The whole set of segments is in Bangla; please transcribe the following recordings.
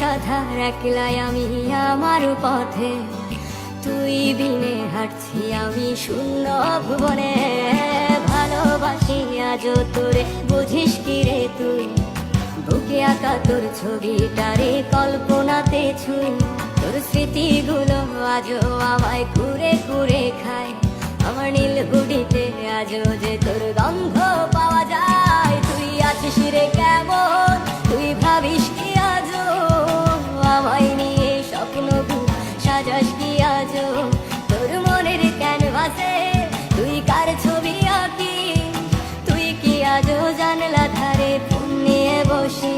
সাধার একলাই আমি আমার পথে, তুই বিনে হাঁটছি আমি শূন্য ভুবনে। ভালোবাসি আজও তোরে, বুঝিস কি রে তুই? বুকে আঁকা তোর ছবিটারে কল্পনাতে ছুঁই, তোর স্মৃতিগুলো আজও আমায় কুরে কুরে খায়। আমার নীল হুডিতে আজও যে তোর গন্ধ পাওয়া যায়। তুই আছিস রে কেমন, তুই ভাবিস কি আজও আমায় নিয়ে স্বপ্ন সাজাস কি আজও? তোর মনের ক্যানভাসে তুই কার ছবি আঁকি? তুই কি আজও জানলা ধারে ফোন নিয়ে বসি?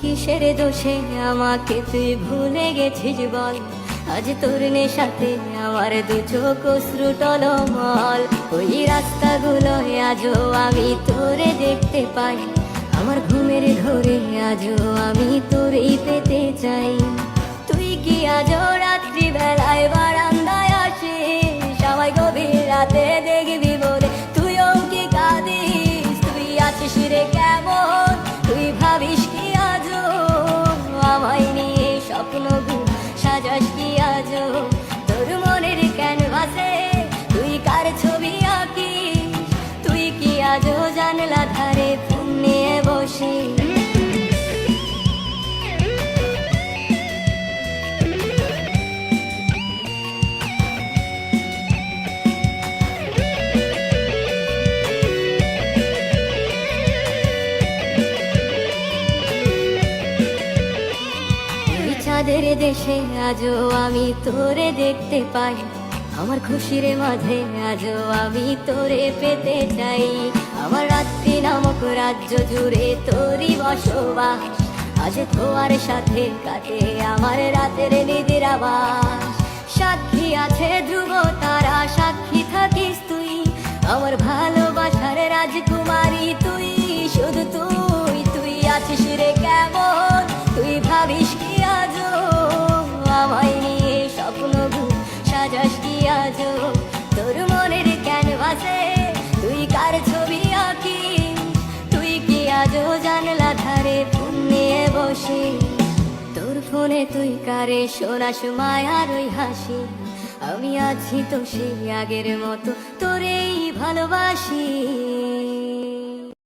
কিসের দোষে আমাকে তুই ভুলে গেছিস বল? আজ তোর নেশাতে আমার দু চোখ অশ্রু টলমল। ওই রাস্তাগুলো আজও আমি তোরে দেখতে পাই, আমার ঘুমের ঘরে আজও আমি তোরেই পেতে চাই। তুই কি আজও রাত্রি বেলায় বারান্দায় আসিস? আমায় গভীর রাতে দেখবি বলে তুইও কি কাঁদিস? তুই আছিস রে কেমন, তুই ভাবিস কি আজও আমায় নিয়ে স্বপ্ন সাজাস কি আজও? তোর মনের ক্যানভাসে তুই কার ছবি আঁকিস? তুই কি আজও জানলা ধারে ফোন নিয়ে বসিস? চাঁদের দেশে আজও আমি তোরে দেখতে পাই, আমার খুশির মাঝে আজও আমি তোরে পেতে চাই। আমার রাত্রি নামক রাজ্য জুড়ে তোরই বসবাস, আজ তোমার সাথে কাটে আমার রাতের নিদ্রাবাস। সাক্ষী আছে ধ্রুব তারা, সাক্ষী থাকিস তুই আমার ভালোবাসার রাজকুমারী। তুই শুধু তুই, তুই আছিস রে কেমন, তুই ভাবিস কি আজও আমায় নিয়ে স্বপ্ন সাজাস কি আজও? তোর মনের ক্যানভাসে তুই কার ছবি আঁকি? তুই কি আজও জানলা ধারে ফোন নিয়ে বসি? তোর ফোনে তুই কারে শোনাস মায়ার ওই হাসি? আমি আছি তো সেই আগের মতো তোরেই ভালোবাসি।